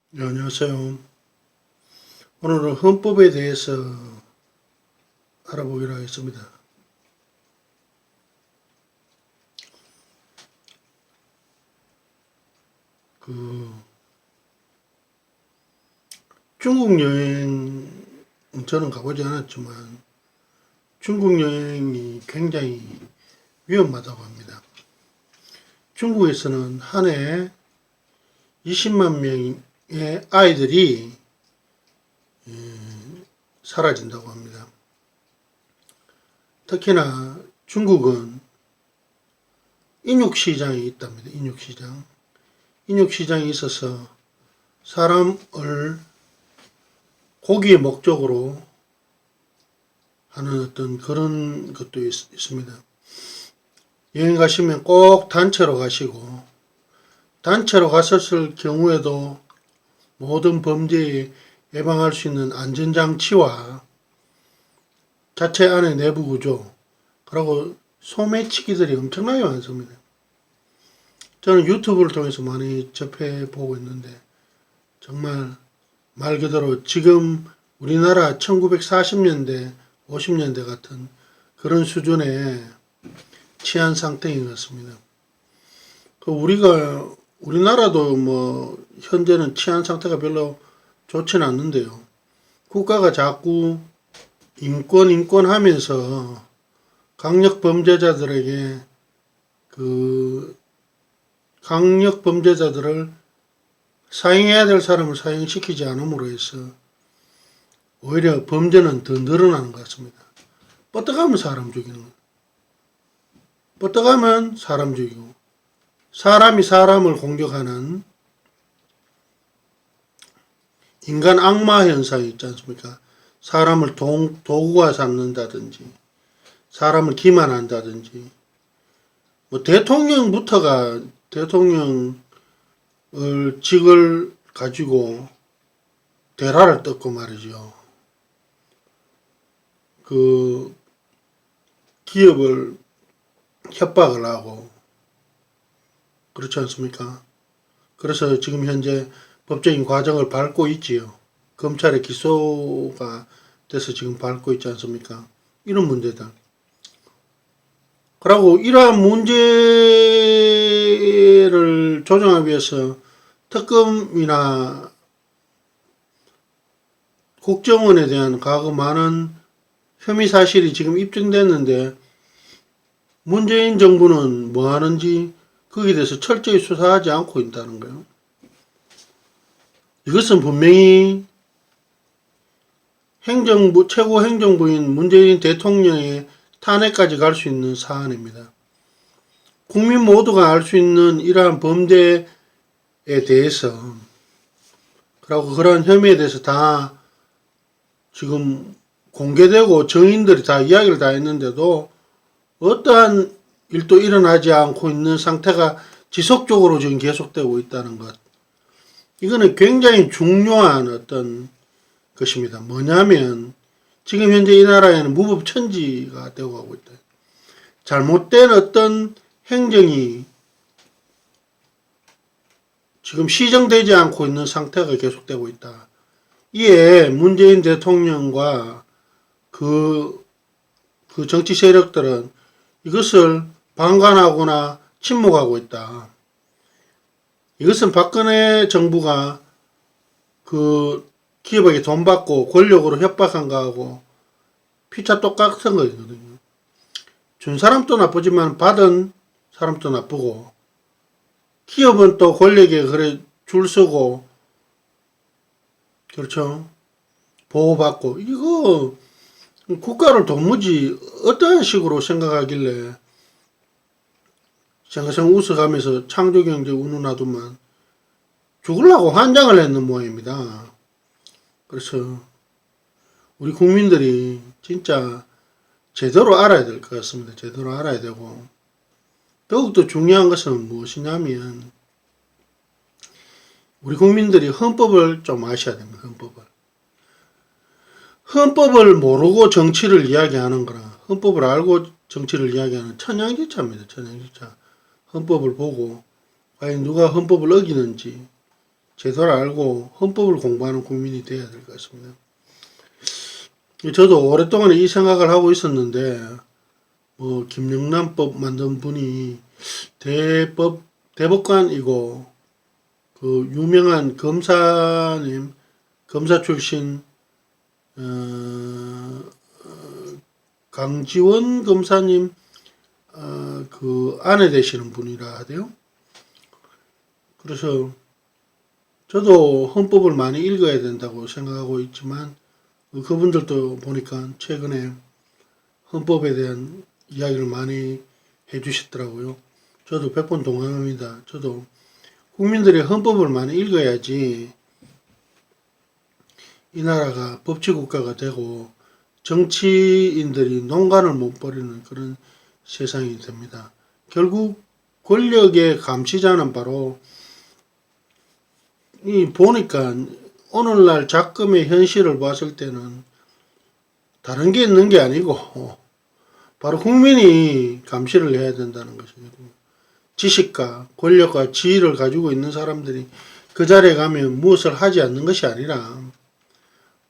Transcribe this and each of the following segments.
네, 안녕하세요. 오늘은 헌법에 대해서 알아보기로 하겠습니다. 그 중국 여행 저는 가보지 않았지만 중국 여행이 굉장히 위험하다고 합니다. 중국에서는 한 해 20만 명의 아이들이 사라진다고 합니다. 특히나 중국은 인육시장이 있답니다. 인육시장. 인육시장이 있어서 사람을 고기의 목적으로 하는 어떤 그런 것도 있습니다. 여행 가시면 꼭 단체로 가시고, 단체로 갔었을 경우에도 모든 범죄에 예방할 수 있는 안전장치와 자체 안의 내부 구조, 그리고 소매치기들이 엄청나게 많습니다. 저는 유튜브를 통해서 많이 접해보고 있는데, 정말 말 그대로 지금 우리나라 1940년대, 50년대 같은 그런 수준의 치안 상태인 것 같습니다. 우리나라도 뭐, 현재는 치안 상태가 별로 좋지는 않는데요. 국가가 자꾸 인권 하면서 강력 범죄자들에게 강력 범죄자들을 사형해야 될 사람을 사형시키지 않음으로 해서 오히려 범죄는 더 늘어나는 것 같습니다. 뻗어가면 사람 죽이는 거. 뻗어가면 사람 죽이고 사람이 사람을 공격하는 인간 악마 현상이 있지 않습니까? 사람을 도구화 삼는다든지 사람을 기만한다든지 뭐 대통령부터가 대통령을 직을 가지고 대라를 뜯고 말이죠. 그 기업을 협박을 하고 그렇지 않습니까? 그래서 지금 현재 법적인 과정을 밟고 있지요. 검찰의 기소가 돼서 지금 밟고 있지 않습니까? 이런 문제들. 그리고 이러한 문제를 조정하기 위해서 특검이나 국정원에 대한 과거 많은 혐의 사실이 지금 입증됐는데 문재인 정부는 뭐 하는지 거기에 대해서 철저히 수사하지 않고 있다는 거예요. 이것은 분명히 최고 행정부인 문재인 대통령의 탄핵까지 갈 수 있는 사안입니다. 국민 모두가 알 수 있는 이러한 범죄에 대해서 그리고 그런 혐의에 대해서 다 지금 공개되고 정인들이 다 이야기를 다 했는데도 어떠한 일도 일어나지 않고 있는 상태가 지속적으로 지금 계속되고 있다는 것. 이거는 굉장히 중요한 어떤 것입니다. 뭐냐면 지금 현재 이 나라에는 무법천지가 되고 가고 있다. 잘못된 어떤 행정이 지금 시정되지 않고 있는 상태가 계속되고 있다. 이에 문재인 대통령과 그 정치 세력들은 이것을 방관하거나 침묵하고 있다. 이것은 박근혜 정부가 그 기업에게 돈 받고 권력으로 협박한 거하고 피차 똑같은 거거든요. 준 사람도 나쁘지만 받은 사람도 나쁘고 기업은 또 권력에 그래 줄 서고 그렇죠. 보호받고 이거 국가를 도무지 어떤 식으로 생각하길래 생각생 웃어가면서 창조경제 운운하더만 죽으려고 환장을 했는 모양입니다. 그래서 우리 국민들이 진짜 제대로 알아야 될 것 같습니다. 제대로 알아야 되고 더욱더 중요한 것은 무엇이냐면 우리 국민들이 헌법을 좀 아셔야 됩니다. 헌법을 모르고 정치를 이야기하는 거랑 헌법을 알고 정치를 이야기하는 천양지차입니다. 천양지차. 헌법을 보고 과연 누가 헌법을 어기는지 제도를 알고 헌법을 공부하는 국민이 돼야 될 것 같습니다. 저도 오랫동안 이 생각을 하고 있었는데 김영란법 만든 분이 대법관이고 그 유명한 검사님, 검사 출신 강지원 검사님 그 아내 되시는 분이라 하대요. 그래서 저도 헌법을 많이 읽어야 된다고 생각하고 있지만 그분들도 보니까 최근에 헌법에 대한 이야기를 많이 해주시더라고요. 저도 100번 동감합니다. 저도 국민들이 헌법을 많이 읽어야지 이 나라가 법치국가가 되고 정치인들이 농간을 못 버리는 그런 세상이 됩니다. 결국 권력의 감시자는 바로 보니까 오늘날 작금의 현실을 봤을 때는 다른 게 있는 게 아니고 바로 국민이 감시를 해야 된다는 것이거든요. 지식과 권력과 지위를 가지고 있는 사람들이 그 자리에 가면 무엇을 하지 않는 것이 아니라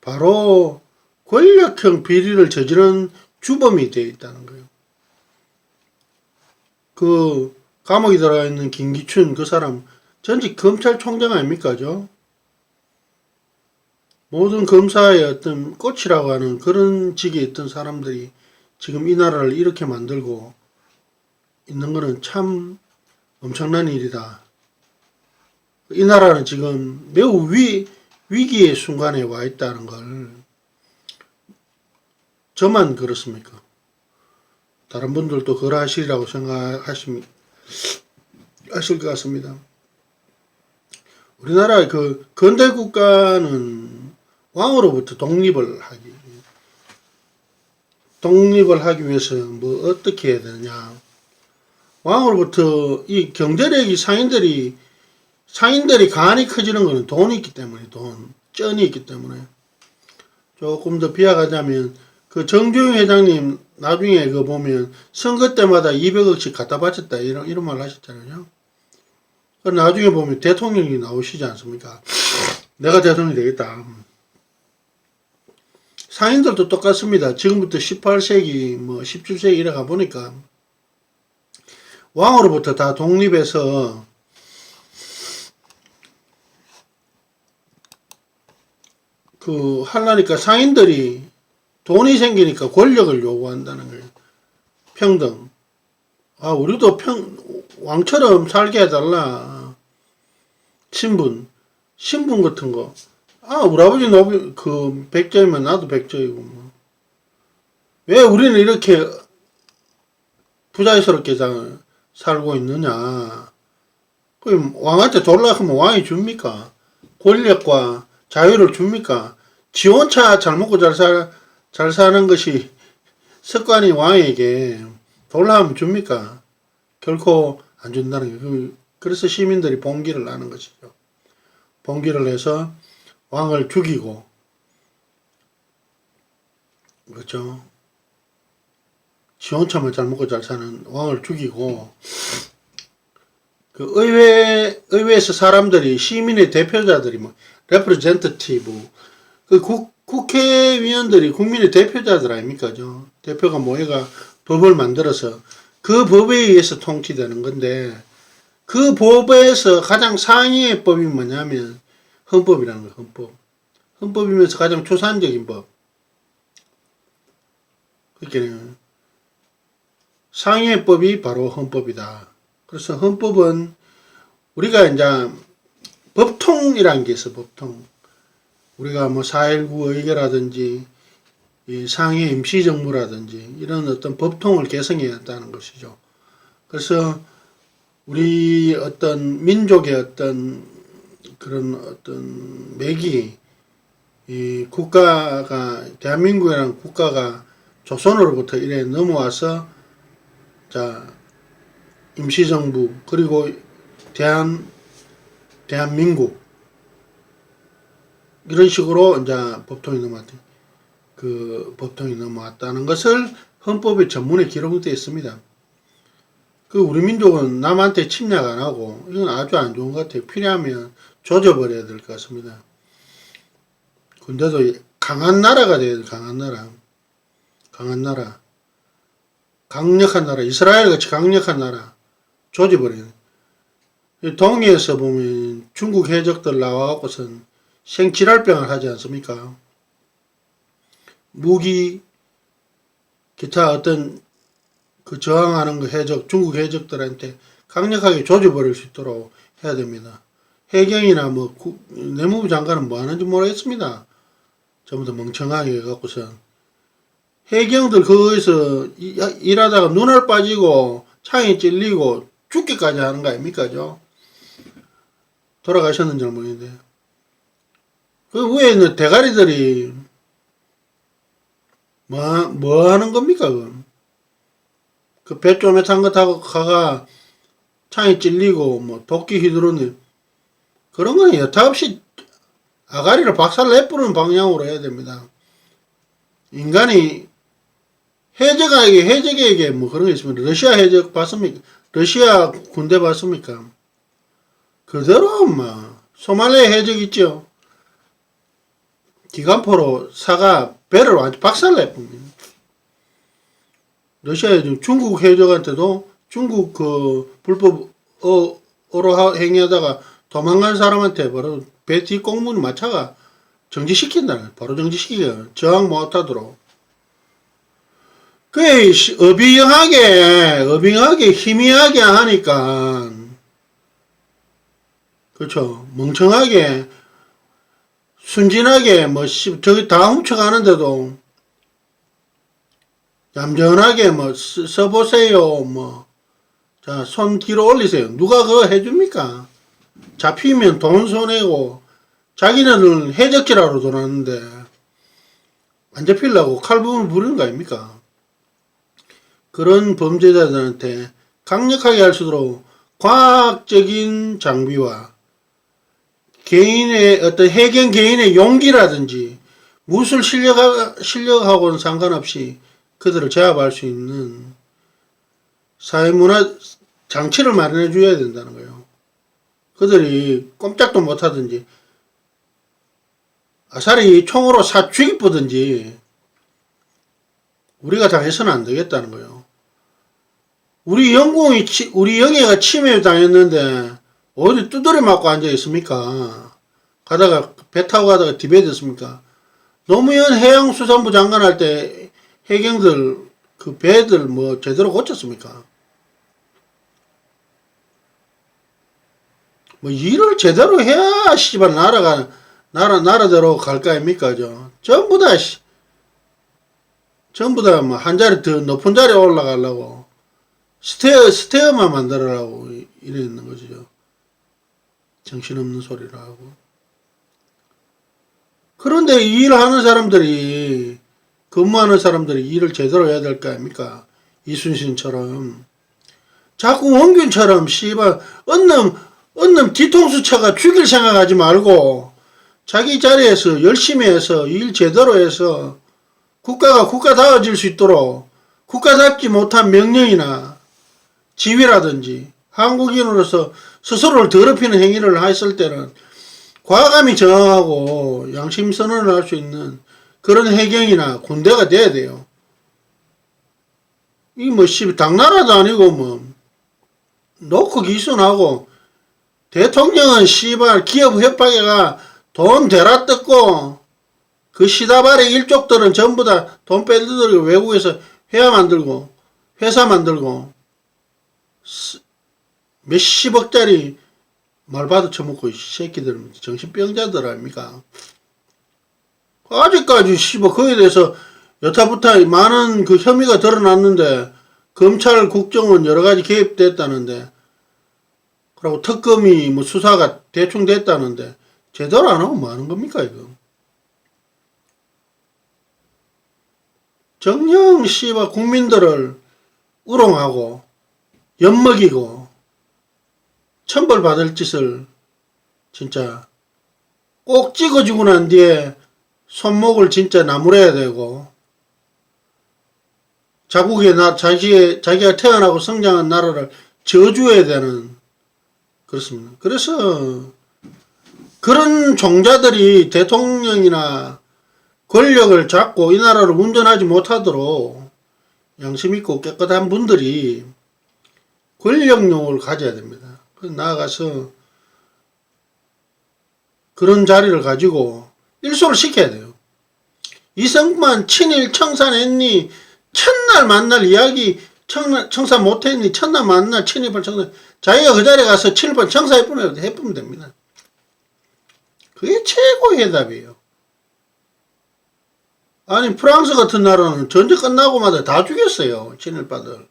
바로 권력형 비리를 저지른 주범이 되어 있다는 거예요. 그 감옥에 들어가 있는 김기춘 그 사람 전직 검찰총장 아닙니까? 모든 검사의 어떤 꽃이라고 하는 그런 직에 있던 사람들이 지금 이 나라를 이렇게 만들고 있는 것은 참 엄청난 일이다. 이 나라는 지금 매우 위기의 순간에 와 있다는 걸 저만 그렇습니까? 다른 분들도 그러하시리라고 생각하실 것 같습니다. 우리나라의 그 근대 국가는 왕으로부터 독립을 하기 위해서 뭐 어떻게 해야 되느냐. 왕으로부터 이 경제력이 상인들이 간이 커지는 것은 돈이 있기 때문에, 쩐이 있기 때문에. 조금 더 비하가자면 그 정주영 회장님 나중에 그 보면 선거 때마다 200억씩 갖다 바쳤다 이런 말 하셨잖아요. 나중에 보면 대통령이 나오시지 않습니까? 내가 대통령이 되겠다. 상인들도 똑같습니다. 지금부터 18세기, 17세기 이래 가보니까 왕으로부터 다 독립해서 하려니까 상인들이 돈이 생기니까 권력을 요구한다는 거예요. 평등. 우리도 왕처럼 살게 해달라. 신분 같은 거. 우리 아버지 백조이면 나도 백조이고, 왜 우리는 이렇게 부자유스럽게 살고 있느냐. 왕한테 돌라 하면 왕이 줍니까? 권력과 자유를 줍니까? 지 혼자 잘 먹고 잘 사는 것이 습관이 왕에게 돌라 하면 줍니까? 결코 안 준다는 거예요. 그래서 시민들이 봉기를 하는 것이죠. 봉기를 해서 왕을 죽이고, 그렇죠? 지 혼자만 잘 먹고 잘 사는 왕을 죽이고, 그 의회에서 사람들이, 시민의 대표자들이, 레프레젠터티브, 그 국회의원들이 국민의 대표자들 아닙니까? 대표가 모여가 법을 만들어서 그 법에 의해서 통치되는 건데, 그 법에서 가장 상위의 법이 뭐냐면 헌법이라는 거예요. 헌법. 헌법이면서 가장 초산적인 법. 그러니까 상위의 법이 바로 헌법이다. 그래서 헌법은 우리가 이제 법통이라는 게 있어. 법통. 우리가 4.19 의결라든지 상해 임시정부라든지 이런 어떤 법통을 개성해야 한다는 것이죠. 그래서 우리 어떤 민족의 어떤 그런 어떤 맥이 이 국가가 대한민국이라는 국가가 조선으로부터 이래 넘어와서 임시정부 그리고 대한민국 이런 식으로 이제 법통이 넘어왔다는 것을 헌법의 전문에 기록되어 있습니다. 우리 민족은 남한테 침략 안 하고, 이건 아주 안 좋은 것 같아요. 필요하면 조져버려야 될 것 같습니다. 군대도 강한 나라가 돼야 돼. 강한 나라. 강한 나라. 강력한 나라. 이스라엘 같이 강력한 나라. 조져버려야 돼. 동해에서 보면 중국 해적들 나와갖고선 생지랄병을 하지 않습니까? 무기, 기타 어떤 그 저항하는 그 해적, 중국 해적들한테 강력하게 조져버릴 수 있도록 해야 됩니다. 해경이나 뭐 내무부 장관은 뭐 하는지 모르겠습니다. 전부 다 멍청하게 해갖고선 해경들 거기서 일하다가 눈알 빠지고 창에 찔리고 죽기까지 하는 거 아닙니까? 돌아가셨는지 모르겠는데 그 위에 대가리들이 뭐 하는 겁니까? 그 배 쪼매탄 거 타고 가가 창에 찔리고 뭐 도끼 휘두르는 그런 거는 여타 없이 아가리를 박살 내뿌리는 방향으로 해야 됩니다. 인간이 해적에게 뭐 그런 게 있으면 러시아 해적 봤습니까? 러시아 군대 봤습니까? 그대로 막 소말리아 해적 있죠. 기관포로 사가 배를 완전 박살 내쁩니다. 러시아 해적, 중국 해적한테도 중국 그 불법 어로 행위하다가 도망간 사람한테 바로 배 뒤 꽁무니 마차가 정지시킨다는, 바로 정지시키게 저항 못하도록. 그게 어빙하게 희미하게 하니까 그렇죠. 멍청하게 순진하게 뭐 저기 다 훔쳐가는데도 얌전하게 뭐 써보세요 뭐 자 손 뒤로 올리세요. 누가 그거 해줍니까? 잡히면 돈 손해고 자기네들은 해적지라로 돌았는데 안 잡히려고 칼부분을 부리는 거 아닙니까? 그런 범죄자들한테 강력하게 할 수 있도록 과학적인 장비와 개인의 어떤 해경 개인의 용기라든지 무술 실력하고는 상관없이 그들을 제압할 수 있는 사회문화 장치를 마련해 줘야 된다는 거예요. 그들이 꼼짝도 못하든지 아사리 총으로 사 죽이쁘든지 우리가 당해서는 안 되겠다는 거예요. 우리 영예가 침해 당했는데 어디 두드려 맞고 앉아 있습니까? 가다가 배 타고 가다가 디베됐습니까? 노무현 해양수산부 장관 할 때 해경들 그 배들 뭐 제대로 고쳤습니까? 뭐 일을 제대로 해야 씨발 나라대로 갈 거 아닙니까? 전부 다 뭐 한 자리 더 높은 자리에 올라가려고 스테어만 만들으라고 이러는 거죠. 정신없는 소리를 하고. 그런데 이 일을 하는 사람들이, 근무하는 사람들이 일을 제대로 해야 될 거 아닙니까? 이순신처럼. 자꾸 원균처럼, 씨발, 언놈 뒤통수 쳐가 죽일 생각하지 말고, 자기 자리에서 열심히 해서, 일 제대로 해서, 국가가 국가다워질 수 있도록, 국가답지 못한 명령이나, 지휘라든지, 한국인으로서 스스로를 더럽히는 행위를 했을 때는 과감히 저항하고 양심 선언을 할 수 있는 그런 해경이나 군대가 돼야 돼요. 이 뭐 당나라도 아니고 뭐 놓고 기순하고 대통령은 씨발 기업 협박에가 돈 대라 뜯고 그 시다발의 일족들은 전부 다 돈 빼들고 외국에서 회사 만들고 몇십억짜리 말받아 처먹고 이 새끼들 정신병자들 아닙니까? 아직까지 씨발 거기에 대해서 여타부타 많은 그 혐의가 드러났는데 검찰 국정원 여러가지 개입됐다는데 그리고 특검이 뭐 수사가 대충 됐다는데 제대로 안 하고 뭐 하는 겁니까 이거? 정녕 씨발 국민들을 우롱하고 엿먹이고 천벌 받을 짓을 진짜 꼭 찍어주고 난 뒤에 손목을 진짜 나무래야 되고 자기가 태어나고 성장한 나라를 저주해야 되는 그렇습니다. 그래서 그런 종자들이 대통령이나 권력을 잡고 이 나라를 운전하지 못하도록 양심 있고 깨끗한 분들이 권력욕을 가져야 됩니다. 나아가서 그런 자리를 가지고 일소를 시켜야 돼요. 이승만 친일 청산했니? 첫날 만날 이야기 청산 못했니? 첫날 만날 친일파 청산. 자기가 그 자리에 가서 친일파 청산해보면 됩니다. 그게 최고의 해답이에요. 아니 프랑스 같은 나라는 전쟁 끝나고마다 다 죽였어요. 친일파들.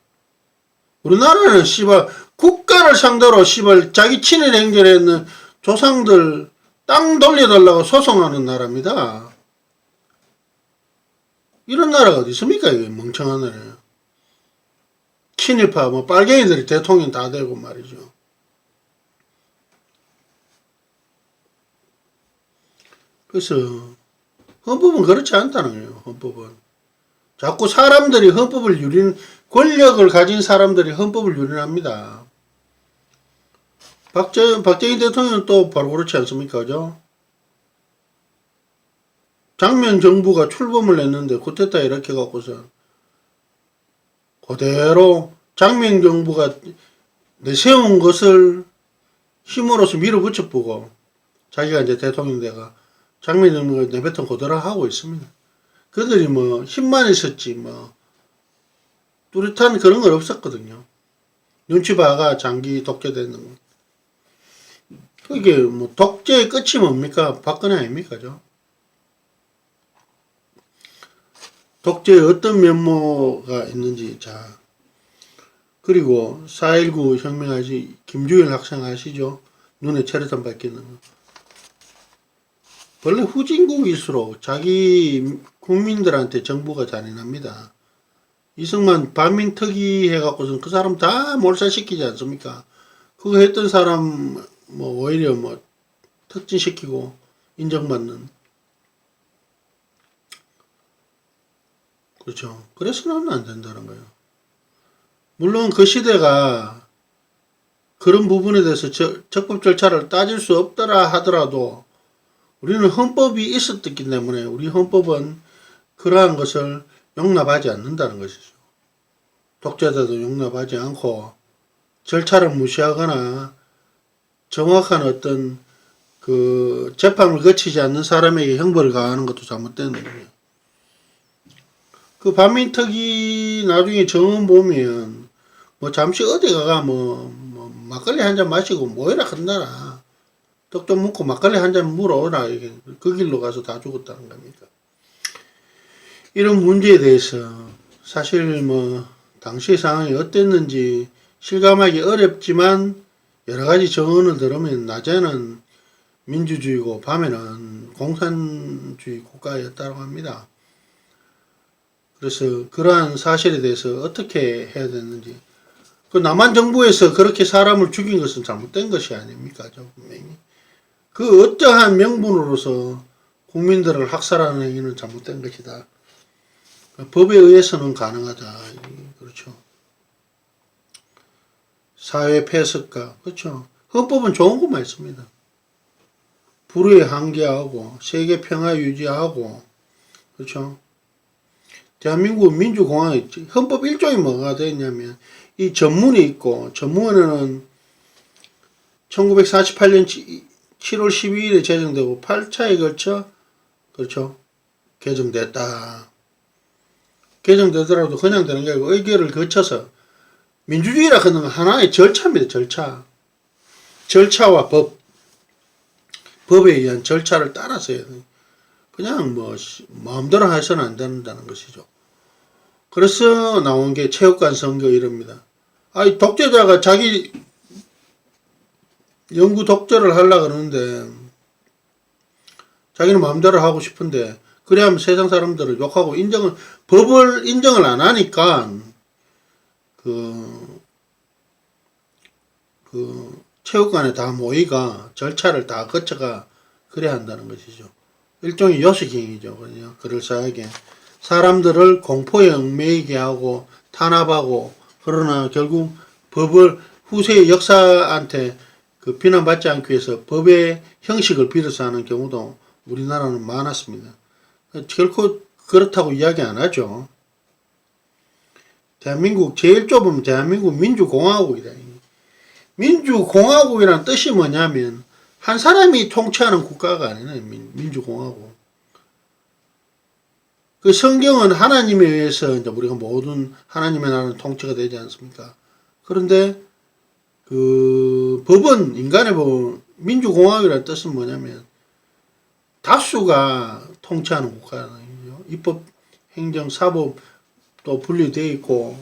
우리나라는 씨발 국가를 상대로 씨발 자기 친일 행렬했는 조상들 땅 돌려달라고 소송하는 나라입니다. 이런 나라가 어디 있습니까? 이게 멍청한 나라예요. 친일파 뭐 빨갱이들이 대통령 다 되고 말이죠. 그래서 헌법은 그렇지 않다는 거예요. 헌법은 자꾸 사람들이 헌법을 권력을 가진 사람들이 헌법을 유린합니다. 박정희 대통령은 또 바로 그렇지 않습니까? 그죠? 장면 정부가 출범을 했는데 쿠데타 이렇게 갖고서 그대로 장면 정부가 내세운 것을 힘으로써 밀어붙여 보고 자기가 이제 대통령 돼가 장면 정부가 내뱉은 그대로 하고 있습니다. 그들이 뭐 힘만 있었지 뭐 뚜렷한 그런 건 없었거든요. 눈치 봐가 장기 독재되는 거. 그게 뭐 독재의 끝이 뭡니까? 박근혜 아닙니까? 죠? 독재의 어떤 면모가 있는지. 자, 그리고 4.19 혁명하시 김주일 학생 아시죠? 눈에 체류탄 밝히는 거. 원래 후진국일수록 자기 국민들한테 정부가 잔인합니다. 이승만 반민특위 해갖고선 그 사람 다 몰살시키지 않습니까? 그거 했던 사람 뭐 오히려 뭐 특진시키고 인정받는. 그렇죠. 그래서는 안 된다는 거예요. 물론 그 시대가 그런 부분에 대해서 적법 절차를 따질 수 없더라 하더라도 우리는 헌법이 있었기 때문에 우리 헌법은 그러한 것을 용납하지 않는다는 것이죠. 독재자도 용납하지 않고 절차를 무시하거나 정확한 어떤 그 재판을 거치지 않는 사람에게 형벌을 가하는 것도 잘못되는 거예요. 그 반민특위 나중에 정원 보면 뭐 잠시 어디 가가 뭐 막걸리 한 잔 마시고 뭐해라 한다라. 떡 좀 먹고 막걸리 한 잔 물어오라. 이게 그 길로 가서 다 죽었다는 겁니까? 이런 문제에 대해서 사실 뭐 당시 상황이 어땠는지 실감하기 어렵지만 여러 가지 정언을 들으면 낮에는 민주주의고 밤에는 공산주의 국가였다고 합니다. 그래서 그러한 사실에 대해서 어떻게 해야 되는지. 그 남한 정부에서 그렇게 사람을 죽인 것은 잘못된 것이 아닙니까? 분명히. 그 어떠한 명분으로서 국민들을 학살하는 행위는 잘못된 것이다. 법에 의해서는 가능하다. 그렇죠. 사회 폐석과, 그렇죠. 헌법은 좋은 것만 있습니다. 불의에 한계하고, 세계 평화 유지하고, 그렇죠. 대한민국 민주공화국 헌법 1조에 뭐가 되어 있냐면, 이 전문이 있고, 전문에는 1948년 7월 12일에 제정되고 8차에 걸쳐, 그렇죠. 개정됐다. 개정되더라도 그냥 되는 게 아니고 의결을 거쳐서 민주주의라 하는 건 하나의 절차입니다. 절차와 법에 의한 절차를 따라서 해야 돼요. 그냥 뭐 마음대로 해서는 안 된다는 것이죠. 그래서 나온 게 체육관 선거 이럽니다. 아이 독재자가 자기 영구 독재를 하려고 그러는데 자기는 마음대로 하고 싶은데 그래야 세상 사람들을 욕하고 법을 인정을 안 하니까 그 체육관에 다 모이가 절차를 다 거쳐가 그래야 한다는 것이죠. 일종의 요식행위죠. 그냥 그럴싸하게 사람들을 공포에 얽매이게 하고 탄압하고 그러나 결국 법을 후세의 역사한테 그 비난받지 않기 위해서 법의 형식을 빌어서 하는 경우도 우리나라는 많았습니다. 결코 그렇다고 이야기 안 하죠. 대한민국 제일 좁으면 대한민국 민주공화국이다. 민주공화국이라는 뜻이 뭐냐면 한 사람이 통치하는 국가가 아니네. 민주공화국. 그 성경은 하나님에 의해서 이제 우리가 모든 하나님의 나라는 통치가 되지 않습니까? 그런데 그 법은 인간의 법, 민주공화국이라는 뜻은 뭐냐면 다수가 통치하는 국가는 입법, 행정, 사법 또 분리되어 있고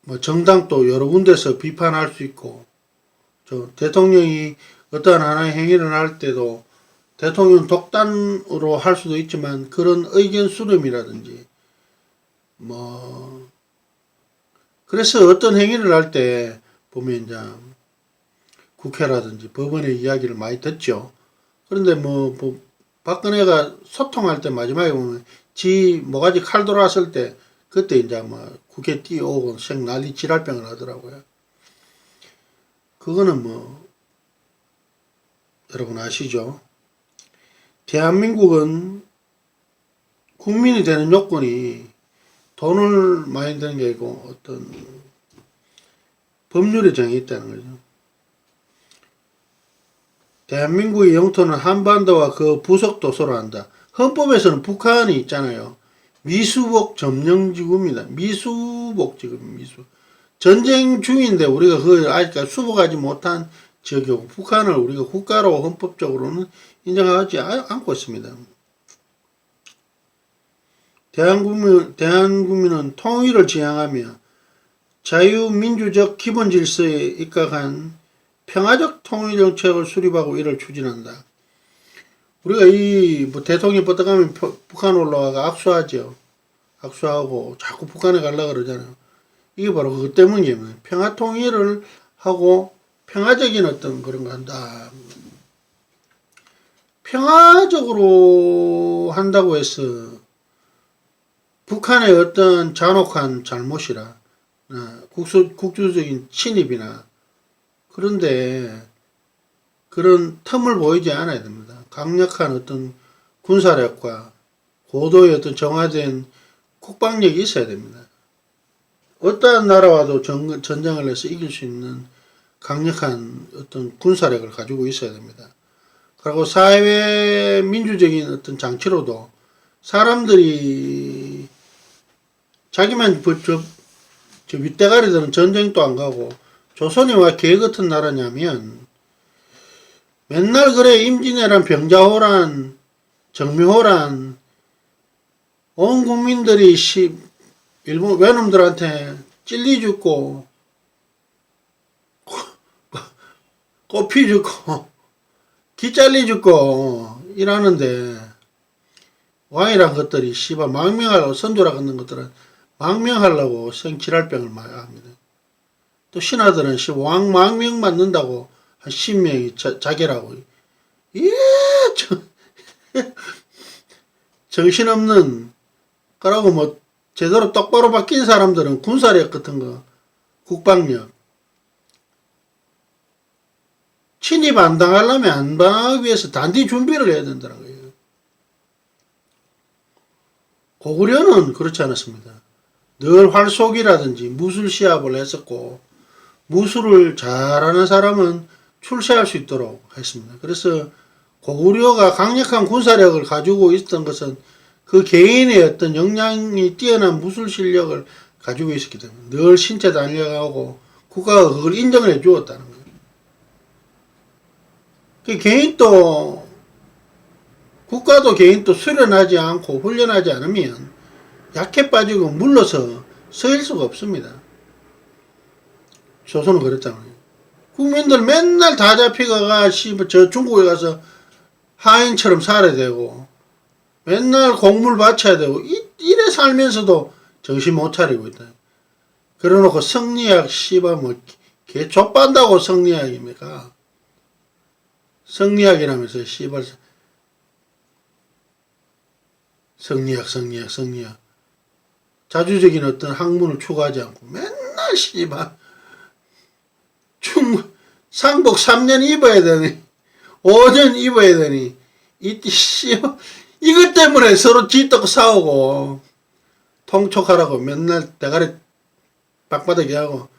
뭐 정당도 여러 군데서 비판할 수 있고 저 대통령이 어떠한 하나의 행위를 할 때도 대통령 독단으로 할 수도 있지만 그런 의견 수렴이라든지 뭐 그래서 어떤 행위를 할 때 보면 이제 국회라든지 법원의 이야기를 많이 듣죠. 그런데 뭐 박근혜가 소통할 때 마지막에 보면 지 뭐가지 칼 돌아왔을 때 그때 이제 뭐 국회 뛰어오고 생 난리 지랄병을 하더라고요. 그거는 뭐 여러분 아시죠? 대한민국은 국민이 되는 요건이 돈을 많이 드는 게 아니고 어떤 법률에 정해 있다는 거죠. 대한민국의 영토는 한반도와 그 부속도서로 한다. 헌법에서는 북한이 있잖아요. 미수복 점령지구입니다. 미수복지구, 전쟁 중인데 우리가 그걸 아직까지 수복하지 못한 지역이고 북한을 우리가 국가로 헌법적으로는 인정하지 않고 있습니다. 대한국민은 통일을 지향하며 자유민주적 기본질서에 입각한 평화적 통일정책을 수립하고 이를 추진한다. 우리가 뭐 대통령 뻗어가면 북한 올라가가 악수하죠. 악수하고 자꾸 북한에 가려고 그러잖아요. 이게 바로 그것 때문이에요. 평화 통일을 하고 평화적인 어떤 그런 거 한다. 평화적으로 한다고 해서 북한의 어떤 잔혹한 잘못이라 국주적인 침입이나 그런데 그런 틈을 보이지 않아야 됩니다. 강력한 어떤 군사력과 고도의 어떤 정화된 국방력이 있어야 됩니다. 어떠한 나라와도 전쟁을 해서 이길 수 있는 강력한 어떤 군사력을 가지고 있어야 됩니다. 그리고 사회 민주적인 어떤 장치로도 사람들이 자기만 저 윗대가리들은 전쟁도 안 가고 조선이 와 개 같은 나라냐면 맨날 그래 임진왜란 병자호란 정묘호란 온 국민들이 일본 외놈들한테 찔리 죽고 꼬피 죽고 기잘리 죽고 이러는데 왕이란 것들이 씨발 망명하려고 선조라 걷는 것들은 망명하려고 생칠할병을 많이 합니다. 또 신하들은 왕 망명 맞는다고 한 10명이 자결하고 정신없는 그러고 뭐 제대로 똑바로 바뀐 사람들은 군사력 같은 거 국방력 침입 안 당하려면 안 당하기 위해서 단디 준비를 해야 된다는 거예요. 고구려는 그렇지 않았습니다. 늘 활쏘기라든지 무술 시합을 했었고 무술을 잘하는 사람은 출세할 수 있도록 했습니다. 그래서 고구려가 강력한 군사력을 가지고 있었던 것은 그 개인의 어떤 역량이 뛰어난 무술 실력을 가지고 있었기 때문에 늘 신체 단련하고 국가가 그걸 인정을 해 주었다는 거예요. 그 개인도 국가도 개인도 수련하지 않고 훈련하지 않으면 약해 빠지고 물러서 서일 수가 없습니다. 조선은 그랬잖아요. 국민들 맨날 다 잡히가가 저 중국에 가서 하인처럼 살아야 되고 맨날 공물 바쳐야 되고 이래 살면서도 정신 못 차리고 있다. 그래놓고 성리학 씨발 뭐 개 족반다고 성리학입니까? 성리학이라면서 씨발 성리학 자주적인 어떤 학문을 추구하지 않고 맨날 씨발 상복 3년 입어야 되니 5년 입어야 되니 이것 때문에 서로 쥐떡 싸우고 통촉하라고 맨날 대가리 빡바닥이 하고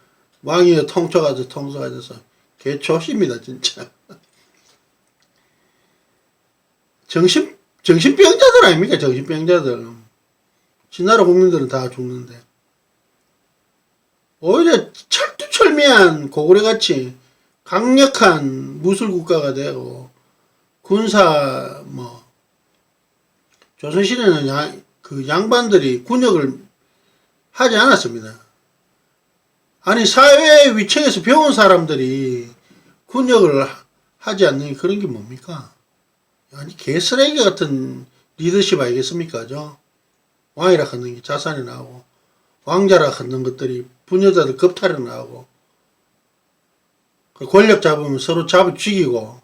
왕이 통촉하져서 개초십니다 진짜. 정신병자들 아닙니까? 정신병자들. 지나라 국민들은 다 죽는데 오히려 철두철미한 고구려같이 강력한 무술국가가 되고 군사 조선시대는 그 양반들이 군역을 하지 않았습니다. 아니 사회 위층에서 배운 사람들이 군역을 하지 않는 그런 게 뭡니까? 아니 개쓰레기 같은 리더십 아니겠습니까? 왕이라 하는 게 자산이 나오고 왕자라 하는 것들이 부녀자들 겁탈이 나오고 권력 잡으면 서로 잡아 죽이고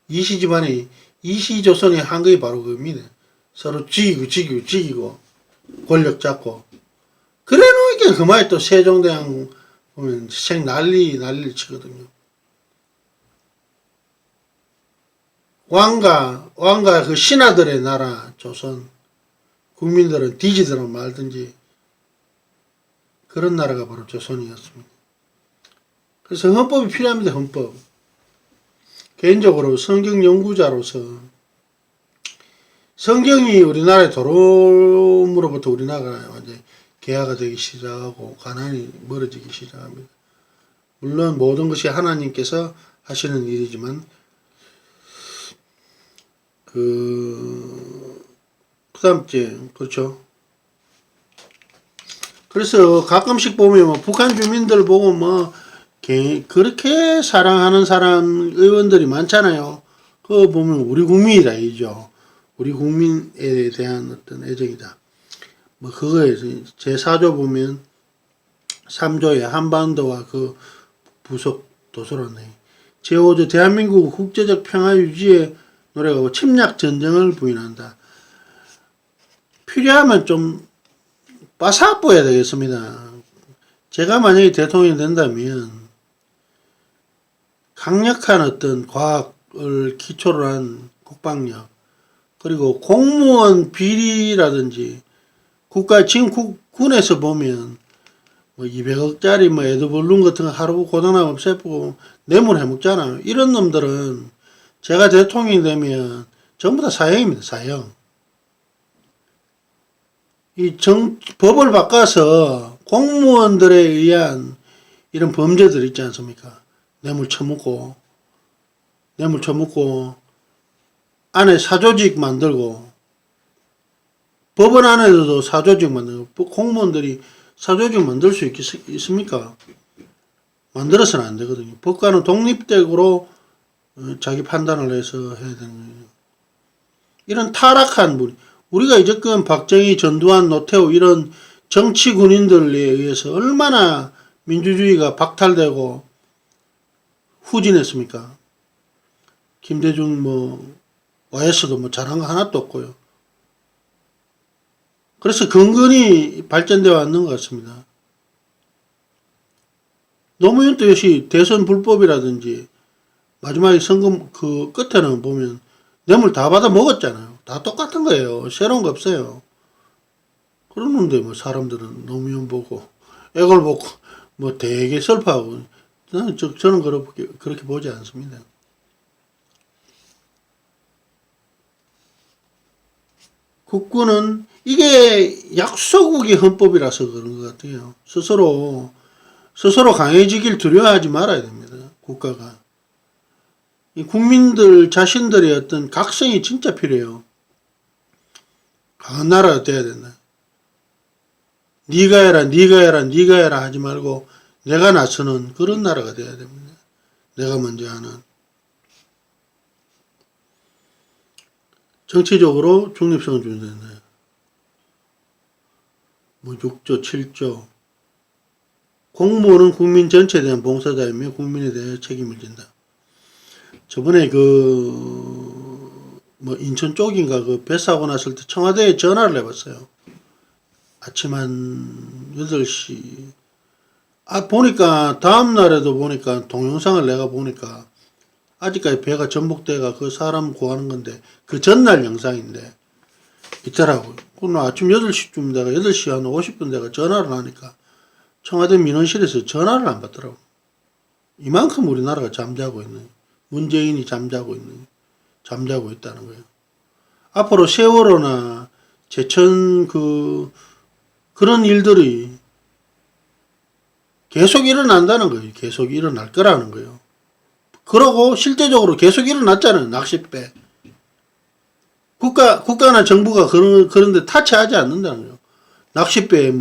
이시집안이 이시조선의 한거이 바로 그겁니다. 서로 죽이고 권력 잡고 그래 놓으니까 그 말에 또 세종대왕 보면 생 난리를 치거든요. 왕과 그 신하들의 나라 조선 국민들은 뒤지더라 말든지 그런 나라가 바로 조선이었습니다. 그래서 헌법이 필요합니다. 헌법. 개인적으로 성경 연구자로서 성경이 우리나라에 들어옴으로부터 우리나라가 완전히 개화가 되기 시작하고 가난이 멀어지기 시작합니다. 물론 모든 것이 하나님께서 하시는 일이지만 그다음째 그렇죠. 그래서 가끔씩 보면 북한 주민들 보고 그렇게 사랑하는 사람 의원들이 많잖아요. 그거 보면 우리 국민이다 이죠. 우리 국민에 대한 어떤 애정이다. 그거에 제4조 보면 3조에 한반도와 그 부속 도서관에 제5조 대한민국 국제적 평화 유지에 노력하고 침략 전쟁을 부인한다. 필요하면 좀 빠삭 보여야 되겠습니다. 제가 만약에 대통령이 된다면 강력한 어떤 과학을 기초로 한 국방력 그리고 공무원 비리라든지 지금 군에서 보면 200억짜리 에드벌룬 같은 거 하루 고장나면 없애고 뇌물 해먹잖아요. 이런 놈들은 제가 대통령이 되면 전부 다 사형입니다. 사형. 법을 바꿔서 공무원들에 의한 이런 범죄들 있지 않습니까? 뇌물 처먹고 안에 사조직 만들고 법원 안에도 사조직 만들고 공무원들이 사조직 만들 수 있습니까? 만들어서는 안 되거든요. 법관은 독립적으로 자기 판단을 해서 해야 되는 거예요. 이런 타락한 분, 우리가 이제껏 박정희, 전두환, 노태우 이런 정치 군인들에 의해서 얼마나 민주주의가 박탈되고 후진했습니까? 김대중 OS도 잘한 거 하나도 없고요. 그래서 근근히 발전되어 왔는 것 같습니다. 노무현도 역시 대선 불법이라든지 마지막에 선거 그 끝에는 보면 뇌물 다 받아 먹었잖아요. 다 똑같은 거예요. 새로운 거 없어요. 그러는데 사람들은 노무현 보고 애걸 보고 되게 슬퍼하고 저는 그렇게 보지 않습니다. 국군은 이게 약소국의 헌법이라서 그런 것 같아요. 스스로 강해지길 두려워하지 말아야 됩니다. 국가가. 이 국민들 자신들의 어떤 각성이 진짜 필요해요. 강한 나라가 돼야 된다. 네가 해라 하지 말고 내가 나서는 그런 나라가 돼야 됩니다. 내가 먼저 하는. 정치적으로 중립성을 준다. 6조, 7조. 공무원은 국민 전체에 대한 봉사자이며 국민에 대해 책임을 진다. 저번에 인천 쪽인가 배 사고 났을 때 청와대에 전화를 해봤어요. 아침 한 8시. 보니까 다음날에도 보니까 동영상을 내가 보니까 아직까지 배가 전복돼가 그 사람 구하는 건데 그 전날 영상인데 있더라고요. 오늘 아침 8시쯤 내가 8시 한 50분 내가 전화를 하니까 청와대 민원실에서 전화를 안 받더라고. 이만큼 우리나라가 잠자고 있는, 문재인이 잠자고 있다는 거예요. 앞으로 세월호나 제천 그런 일들이 계속 일어난다는 거예요. 계속 일어날 거라는 거예요. 그러고 실제적으로 계속 일어났잖아요. 낚싯배. 국가나 정부가 그런데 타치하지 않는다는 거예요. 낚싯배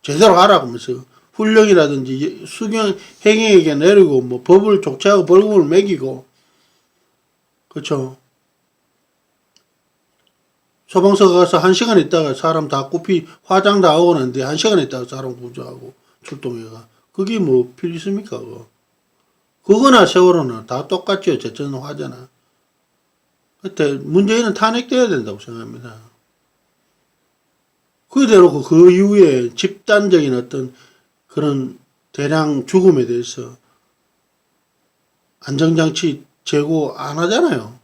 제대로 하라고 하면서 훈령이라든지 행위에게 내리고 법을 족치하고 벌금을 매기고 그렇죠. 소방서 가서 1시간 있다가 사람 다 화장 다 하고 나는데 1시간 있다가 사람 구조하고 출동해가 그게 필요 있습니까 그거나 세월호나 다 똑같죠. 제천 화재나. 그때 문재인은 탄핵돼야 된다고 생각합니다. 그대로 그 이후에 집단적인 어떤 그런 대량 죽음에 대해서 안정장치 제고 안 하잖아요.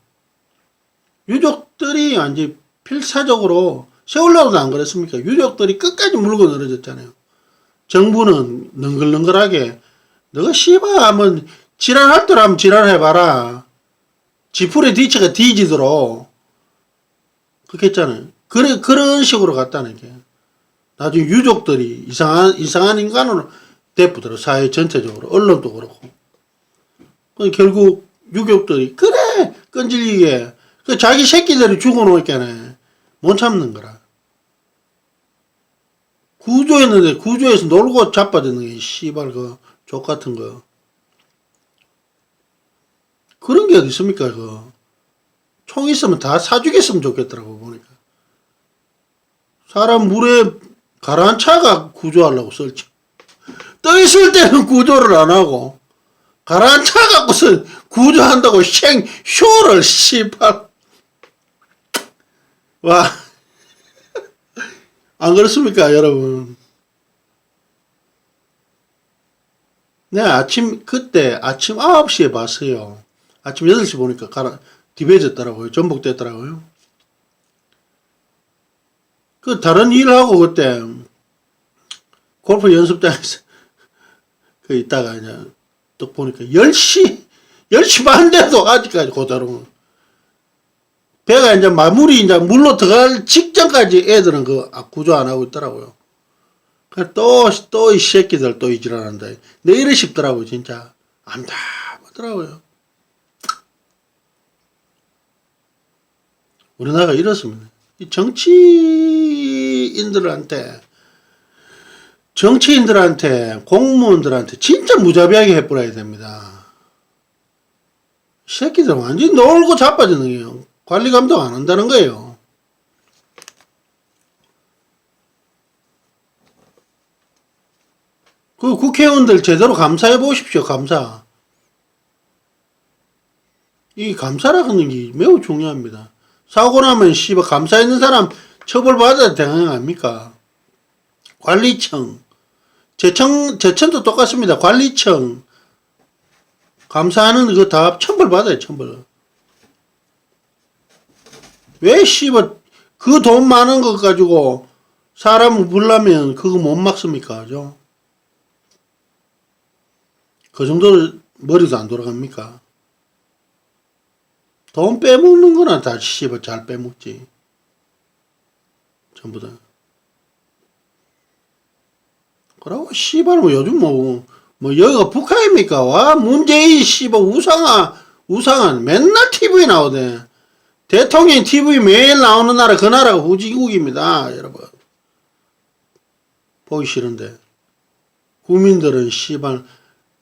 유족들이 완전히 필사적으로 세월호도 안 그랬습니까? 유족들이 끝까지 물고 늘어졌잖아요. 정부는 능글능글하게 너가 씨발 하면 지랄할 줄 하면 지랄해봐라. 지풀에 뒤쳐가 뒤지도록 그렇게 했잖아요. 그런 식으로 갔다는 게 나중에 유족들이 이상한 인간으로 대부더라. 사회 전체적으로 언론도 그렇고 결국 유족들이 그래 끈질기게 자기 새끼들이 죽어놓을게네 못 참는 거라. 구조했는데 구조에서 놀고 자빠졌는 게 씨발 족같은 거. 그런 게 어디 있습니까 총 있으면 다 사주겠으면 좋겠더라고 보니까. 사람 물에 가라앉혀가 구조하려고 설치. 떠 있을 때는 구조를 안 하고 가라앉혀 갖고서 구조한다고 쇼를 씨발. 와. 안 그렇습니까 여러분? 내가 그때 아침 9시에 봤어요. 아침 8시 보니까 디베졌더라고요. 전복됐더라고요. 다른 일하고 그때 골프 연습장에서 있다가 이제 또 보니까 10시 반 돼도 아직까지 그대로. 배가 이제 물로 들어갈 직전까지 애들은 구조 안 하고 있더라고요. 또 이 새끼들 또 이지랄한다. 내일이 싶더라고요, 진짜. 안답하더라고요. 우리나라가 이렇습니다. 이 정치인들한테, 공무원들한테 진짜 무자비하게 해버려야 됩니다. 새끼들 완전히 놀고 자빠지는 거예요. 관리 감독 안 한다는 거예요. 국회의원들 제대로 감사해 보십시오. 감사. 이 감사라 하는 게 매우 중요합니다. 사고 나면 씨발 감사했는 사람 처벌받아야 되는 거 아닙니까? 관리청. 제천도 똑같습니다. 관리청. 감사하는 거 다 처벌받아요. 처벌. 왜 씨발 그 돈 많은 것 가지고 사람을 불라면 그거 못 막습니까? 죠? 그 정도로 머리도 안 돌아갑니까? 돈 빼먹는 거나 다 씨발 잘 빼먹지. 전부 다. 그러고 씨발 요즘 여기가 북한입니까? 와 문재인 씨발 우상한 맨날 TV에 나오대. 대통령 TV 매일 나오는 나라 그 나라가 후진국입니다. 여러분. 보기 싫은데. 국민들은 씨발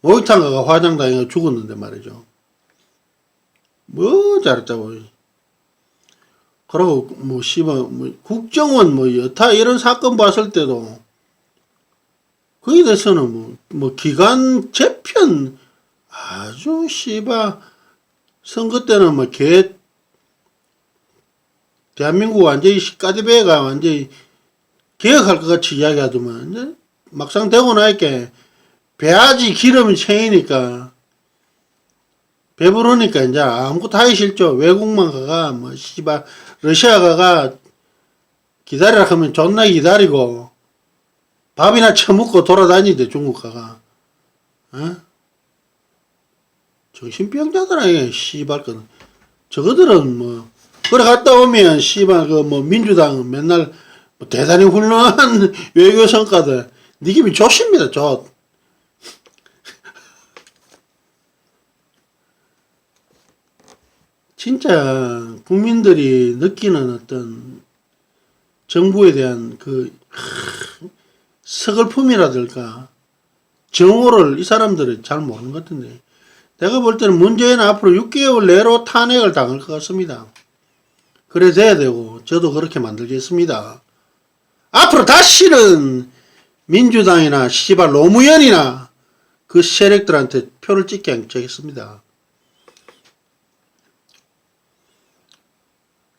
목욕탕 가가 화장당해가 죽었는데 말이죠. 잘했다고. 그러고 씨발 국정원 여타 이런 사건 봤을 때도 거기에 대해서는 기관 재편 아주 씨발 선거 때는 대한민국 완전히 까디베가 완전히 개혁할 것 같이 이야기하더만 막상 되고 나니까 배아지 기름이 채이니까 배부르니까 이제 아무것도 하기 싫죠. 외국만 가가 뭐 씨발 러시아 가가 기다리라 하면 존나 기다리고 밥이나 처먹고 돌아다니대 중국 가가. 어? 정신병자들아 이게 씨발 건. 저거들은 뭐 그래 갔다 오면 씨발 그 뭐 민주당 맨날 뭐 대단히 훌륭한 외교 성과들 느낌이 좋습니다. 좋. 진짜 국민들이 느끼는 어떤 정부에 대한 그 서글픔이라든가 정오를 이 사람들이 잘 모르는 것 같은데 내가 볼 때는 문재인은 앞으로 6개월 내로 탄핵을 당할 것 같습니다. 그래 돼야 되고 저도 그렇게 만들겠습니다. 앞으로 다시는 민주당이나 씨발 노무현이나 그 세력들한테 표를 찍게 않겠습니다.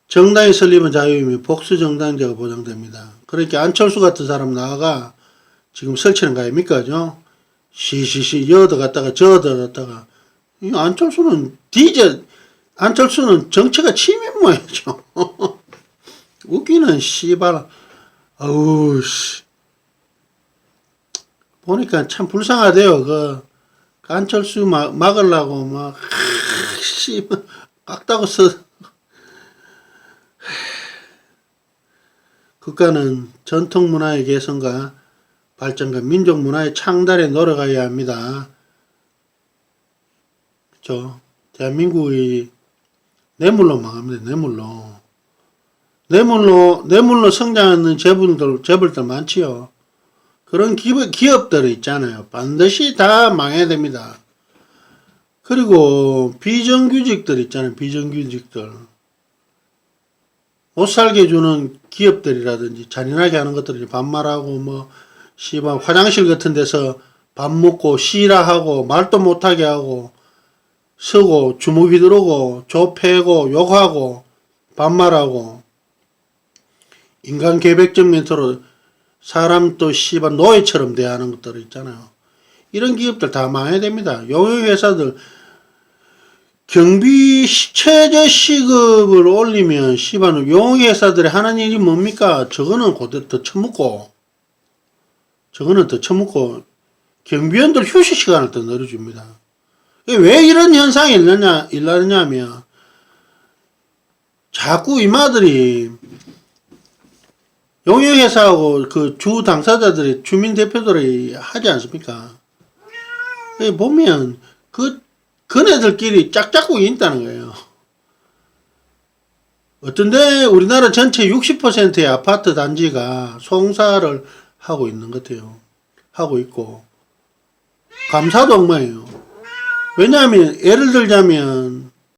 정당의 설립은 자유이며 복수정당제가 보장됩니다. 그러니까 안철수 같은 사람 나와가 지금 설치는 거 아닙니까? 시시시 여더 갔다가 저더 갔다가 안철수는 정체가 치밀모야죠. 웃기는 씨발 아우 씨 보니까 참 불쌍하대요. 그 안철수 막으려고 막 씨발 깎다고 써. 국가는 전통 문화의 개선과 발전과 민족 문화의 창달에 노력해야 합니다. 그렇죠? 대한민국이 뇌물로 망합니다. 뇌물로 성장하는 재벌들 많지요. 그런 기업들 있잖아요. 반드시 다 망해야 됩니다. 그리고 비정규직들 있잖아요. 비정규직들. 못 살게 해주는 기업들이라든지 잔인하게 하는 것들이 반말하고 뭐 씨발 화장실 같은 데서 밥 먹고 쉬라 하고 말도 못하게 하고 서고 주먹 휘두르고 조패고 욕하고 반말하고 인간 계획적 멘트로 사람 또 씨발 노예처럼 대하는 것들 있잖아요. 이런 기업들 다 망해야 됩니다. 용역회사들 경비 최저 시급을 올리면 씨발 용역회사들이 하는 일이 뭡니까? 저거는 더 처먹고 경비원들 휴식 시간을 더 늘어줍니다. 왜 이런 현상이 일어나냐면 자꾸 이마들이 용역회사하고 그 주 당사자들이 주민대표들이 하지 않습니까? 보면 그네들끼리 짝짝꿍이 있다는 거예요. 어떤데 우리나라 전체 60%의 아파트 단지가 송사를 하고 있는 것 같아요. 하고 있고 감사도 엉망이에요. 왜냐하면 예를 들자면